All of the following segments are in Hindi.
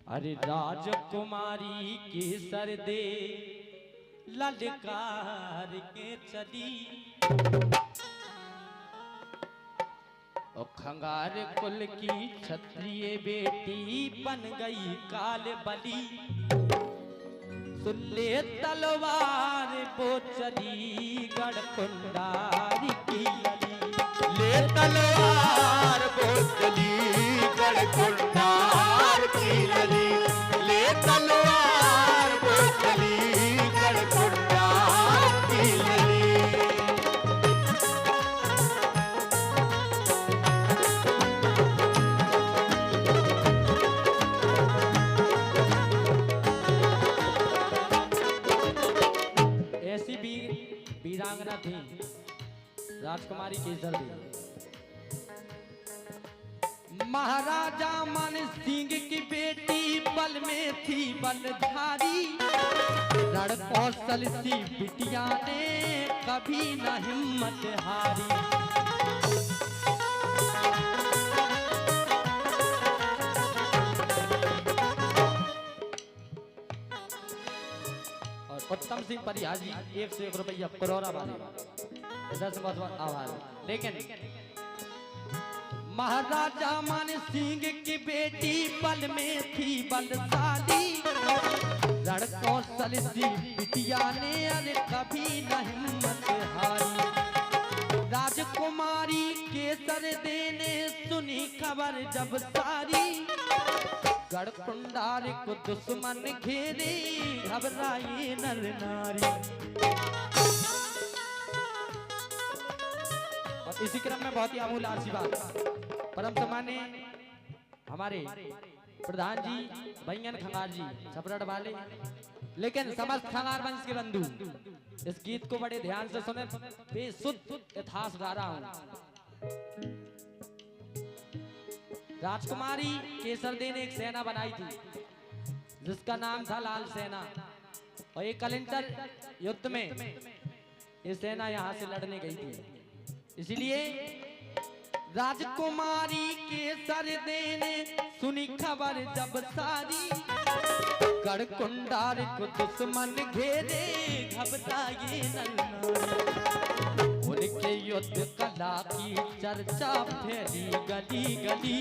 अरे राजकुमारी के सर दे ललकार के चली और खंगार कुल की क्षत्रिय बेटी बन गई काल बली। सुन ले तलवार वो चली गढ़कुंडारी की लली। ले तलवार वो चली गढ़कुंडार की लली। ले तलवार वो चली गढ़कुंडार की लली। ऐसी वीरांगना थी राजकुमारी केसर देवी। महाराजा मन सिंह की बेटी बल में थी बलधारी। रण कौशल सी बिटिया ने कभी न हिम्मत हारी। और उत्तम सिंह परिहार जी 1 से 1 रुपया करोड़ा वाले 10 आवाज। लेकिन महाराजा मान सिंह की बेटी बल में थी बलशाली। रण कौशल सी बिटिया ने अरे कभी न हिम्मत हारी। राजकुमारी केसर देने सुनी खबर जब सारी। गढ़कुंडार को दुश्मन घेरे घबराए नर नारी। और इसी क्रम में बहुत ही अमूल आशीर्वाद परम सम्मान्य हमारे प्रधान जी भैयन खंगार जी छपरड़ वाले। लेकिन समस्त खंगार वंश के बंधु इस गीत को बड़े ध्यान से सुने। बेसुध इतिहास गा रहा हूं। राजकुमारी केसरदे ने एक सेना बनाई थी जिसका नाम था लाल सेना। और एक कलिंतर युद्ध में ये सेना यहां से लड़ने गई थी। इसलिए राजकुमारी केसरदे ने सुनी खबर जब सारी। गढ़कुंडार को दुश्मन घेरे घबराए नर नारी। उनके युद्ध कला की चर्चा फैली गली गली।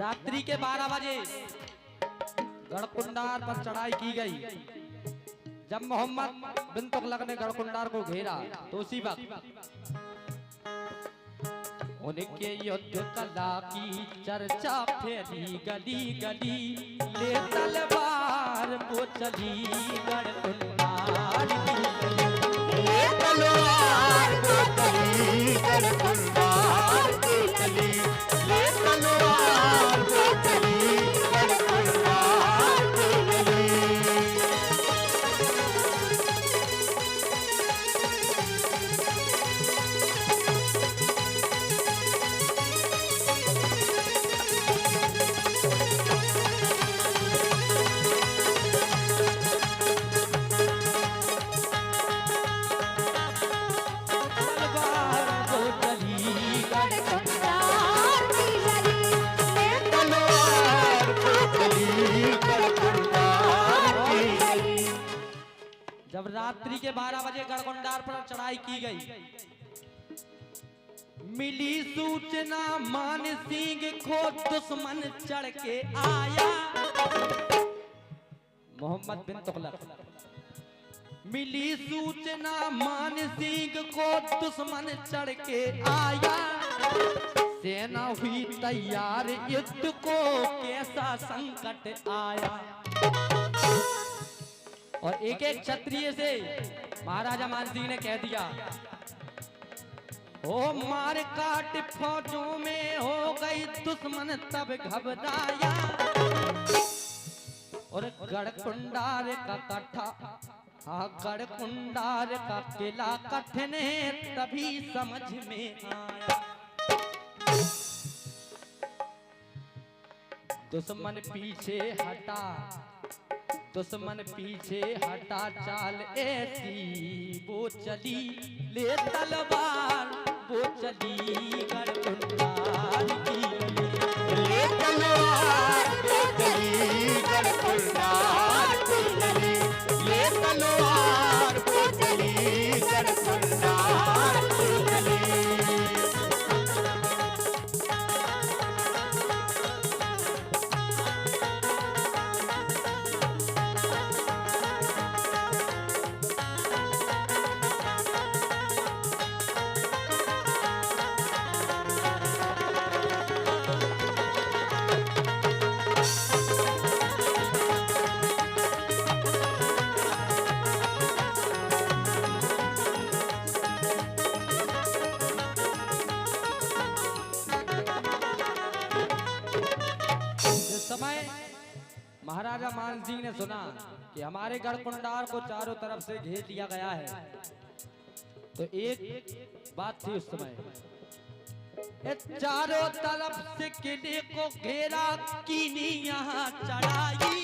रात्रि के 12 बजे गढ़कुंडार पर चढ़ाई की गई। जब मोहम्मद बिन तुगलक ने गढ़कुंडार को घेरा तो उसी वक्त उनके युद्ध कला की चर्चा फैली गली गली। ले तलवार वो चली गढ़कुंडार की लली। ले तलवार वो चली गढ़कुंडार की लली। ले तलवार वो चली गढ़कुंडार की लली। जब रात्रि के 12 बजे गढ़कुंडार पर चढ़ाई की गई, मिली सूचना मान सिंह को दुश्मन चढ़ के आया। मोहम्मद बिन तुगलक। मिली सूचना मान सिंह को दुश्मन चढ़ के आया। सेना हुई तैयार युद्ध को कैसा संकट आया। और एक एक क्षत्रिय से महाराजा मानसिंह ने कह दिया, ओ मार काट फौजों में हो गई दुश्मन तब घबराया। और गढ़कुंडार का कट्ठा, हाँ गढ़कुंडार का किला कठिन है तभी समझ में आया। दुश्मन पीछे हटा, दुश्मन पीछे हटा, चाल ऐसी वो चली। ले तलवार वो चली गढ़कुंडार की लली। ले तलवार महाराजा मान सिंह ने सुना कि हमारे गढ़ कुंडार को चारों तरफ से घेर लिया गया है, तो एक बात थी उस समय, चारों तरफ से किले को घेरा, कीनी यहाँ चढ़ाई,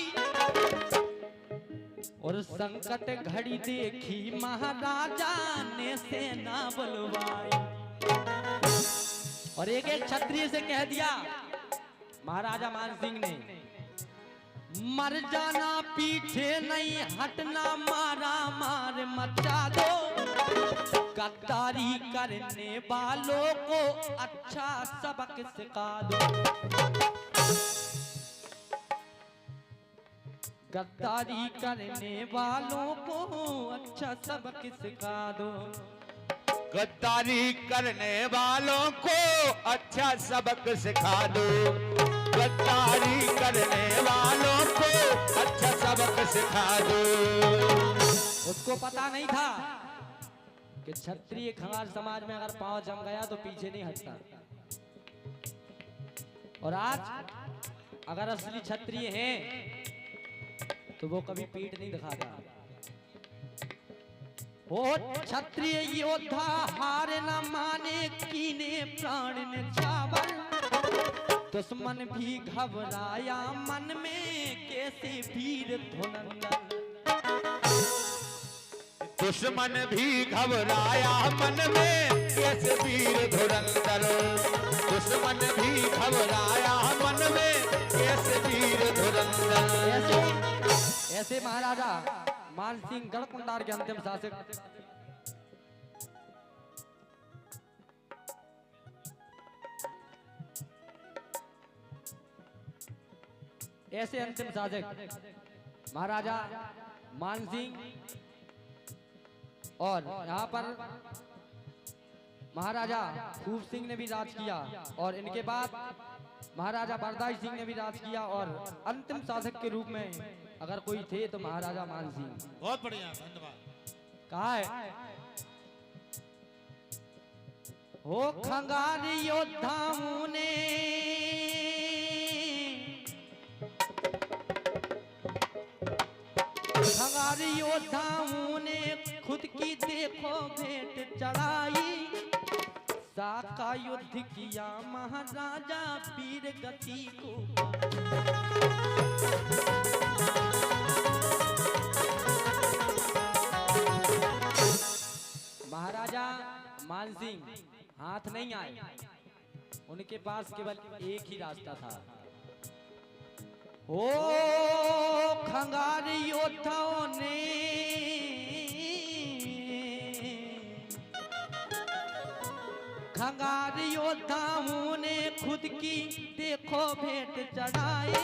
और संकट घड़ी देखी महाराजा ने सेना बुलवाई। और एक एक क्षत्रिय से कह दिया महाराजा मान सिंह ने, मर जाना पीछे नहीं हटना, मारा मार मचा दो, गद्दारी करने वालों को अच्छा सबक सिखा दो, गद्दारी करने वालों को अच्छा सबक सिखा दो, गद्दारी करने वालों को अच्छा सबक सिखा दो, गद्दारी करने वालों को अच्छा सबक सिखा दो। उसको पता नहीं था कि क्षत्रिय खंगार समाज में अगर पांव जम गया तो पीछे नहीं हटता। और आज अगर असली क्षत्रिय हैं तो वो कभी पीठ नहीं दिखाता। वो क्षत्रिय योद्धा हार न माने, कीने प्राण निछावर, दुश्मन भी घबराया मन में, कैसे वीर धुरंधर, दुश्मन भी घबराया मन में, कैसे वीर धुरंधर, दुश्मन भी घबराया मन में, कैसे वीर धुरंधर। ऐसे महाराजा मान सिंह गढ़ कुंडार के अंतिम शासक, ऐसे अंतिम शासक महाराजा मान सिंह, और यहाँ पर महाराजा खूब सिंह ने भी राज किया, और इनके बाद महाराजा बरदाई सिंह ने भी राज किया, और अंतिम शासक के रूप में अगर कोई थे तो महाराजा मान सिंह। बहुत बढ़िया, धन्यवाद। कहा है हो खंगार योद्धाओं ने, खंगार योद्धाओं ने खुद की देखो भेंट चढ़ाई, साका युद्ध किया महाराजा वीर गति को, महाराजा मान सिंह हाथ नहीं आए, उनके पास केवल एक ही रास्ता था। ओ खंगार योद्धाओं ने, खंगार योद्धाओं ने खुद की देखो भेंट चढ़ाए,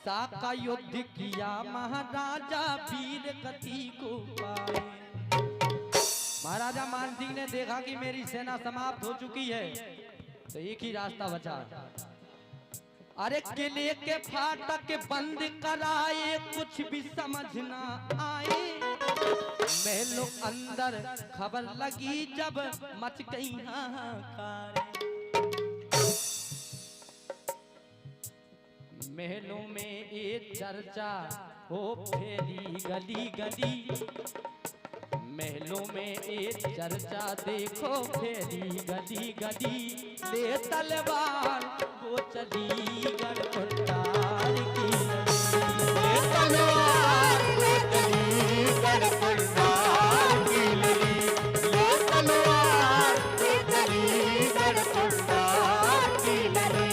साका युद्ध किया महाराजा वीर गति को पाए। महाराजा मान सिंह ने देखा कि मेरी सेना समाप्त हो चुकी है, तो एक ही रास्ता बचा। अरे किले के फाटक बंद कराए, कुछ भी समझ ना आए, महलों अंदर खबर लगी जब मच गई हाहाकार, महलों में एक चर्चा हो फैली गली गली, महलों में एक चर्चा देखो फैली गली गली, ले तलवार वो चली गढ़ कुंडार की, ले तलवार वो चली गढ़ कुंडार की लड़ी, ले तलवार वो चली गढ़ कुंडार की लड़ी।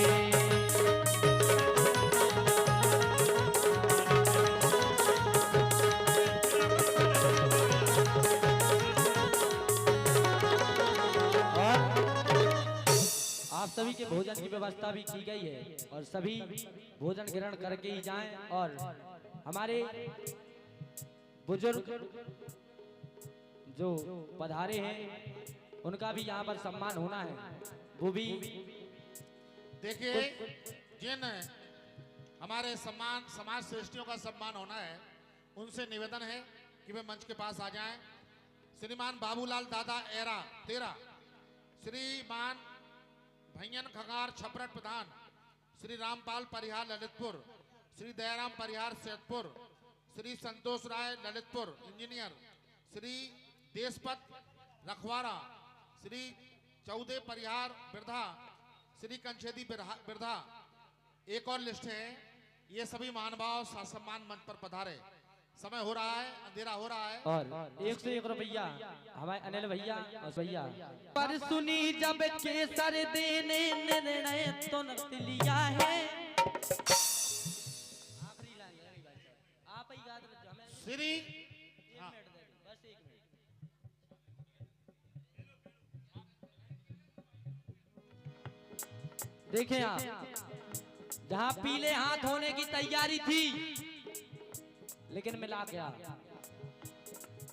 आप सभी के भोजन की व्यवस्था भी की गई है, और सभी भोजन ग्रहण करके ही जाएं, और हमारे बुजुर्ग जो पधारे हैं उनका भी यहाँ पर सम्मान होना है, वो भी देखिए, जिन हमारे सम्मान समाज श्रेष्ठियों का सम्मान होना है, उनसे निवेदन है कि वे मंच के पास आ जाएं। श्रीमान बाबूलाल दादा एरा 13, श्रीमान भैयन खंगार छपरट प्रधान, श्री रामपाल परिहार ललितपुर, श्री दयाराम परिहार सैदपुर, श्री संतोष राय ललितपुर इंजीनियर, श्री देशपत रखवारा, श्री चौदे परिहार बिरधा, श्री कंछेदी बिरधा। एक और लिस्ट है, ये सभी महानुभाव सम्मान मंच पर पधारे। समय हो रहा है, अंधेरा हो रहा है। और 101 रुपया हमारे अनिल भैया और भैया पर सुनी जब केसर देने निर्णय तो नक्त लिया है। आखिरी लाइन है भाई साहब, आप ही याद रखो हमें। श्री एक मिनट दे दो, बस 1 मिनट। देखें आप, जहां पीले हाथ होने की तैयारी थी, लेकिन मिला क्या?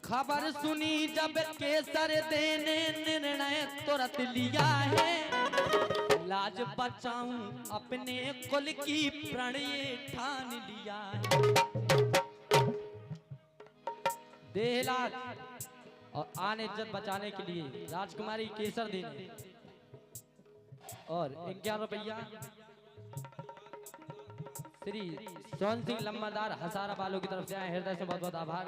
खबर सुनी जब केसर देने निर्णय तुरंत लिया है। लाज बचाऊं अपने कुल की प्रण ये ठान लिया है। देहलाज और आन इज्जत बचाने के लिए राजकुमारी केसर देने और 51 रुपया श्री सोन सिंह लम्बादार हसारा वालों की तरफ से आए, हृदय से बहुत बहुत आभार।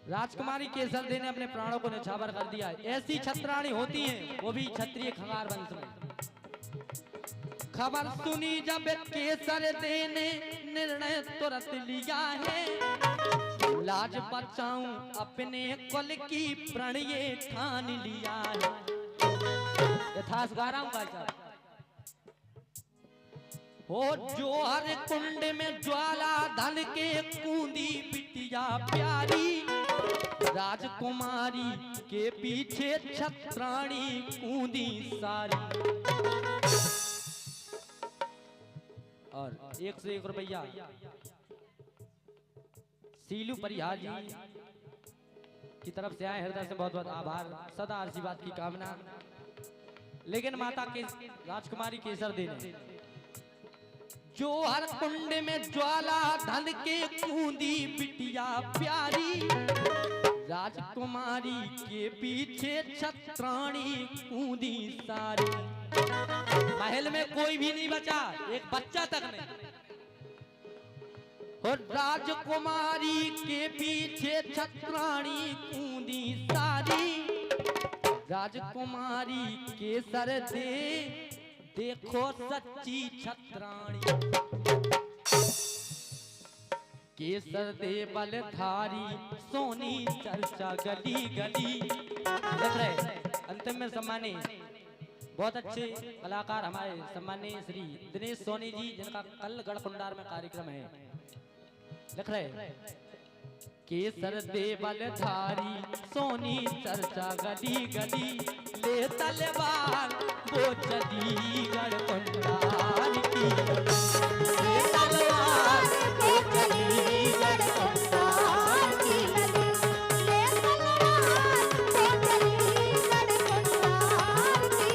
राजकुमारी केसर दे ने अपने प्राणों को निछावर कर दिया। ऐसी छत्राणी होती हैं, वो भी क्षत्रिय खंगार वंश में। खबर सुनी जब केसर दे ने निर्णय तुरंत लिया है। लाज बचाऊं अपने कुल की प्रण ये ठान लिया है। यथार्थ गा रहा हूं भाई साहब। हो जो हर कुंड में ज्वाला धन के कूंदी बिटिया प्यारी। राजकुमारी के पीछे छत्राणी कूंदी सारी। और 101 रुपया सीलू परिहार जी की तरफ से आए, हृदय से बहुत बहुत आभार। सदा आशीर्वाद की कामना। लेकिन माता के राजकुमारी केसर देने जो हर कुंड में ज्वाला धन के कूंदी बिटिया प्यारी। राजकुमारी के पीछे छत्राणी कूंदी सारी। महल में कोई भी नहीं बचा, एक बच्चा तक नहीं। और राजकुमारी के पीछे छत्राणी कूंदी सारी। राजकुमारी केसर दे देखो सच्ची छत्राणी। केसर दे बलधारी सोनी चर्चा गली गली। देख रहे अंतिम में सम्मानित बहुत अच्छे कलाकार हमारे सम्मानीय श्री दिनेश सोनी जी, जिनका कल गढ़कुंडार में कार्यक्रम है। लिख रहे केसर दे बलधारी सोनी चर्चा गली गली। ले तलवार वो चली गढ़कुंडार की। ले तलवार वो चली गढ़कुंडार की। ले तलवार वो चली गढ़कुंडार की।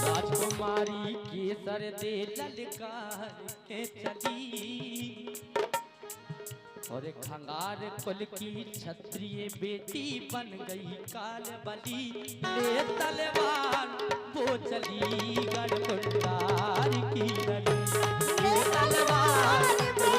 राजकुमारी केसर दे ललकार के चली। और एक खंगार कुल की क्षत्रिय बेटी बन गई काल बली। ले तलवार वो चली गढ़कुंडार की गली। ले तलवार वो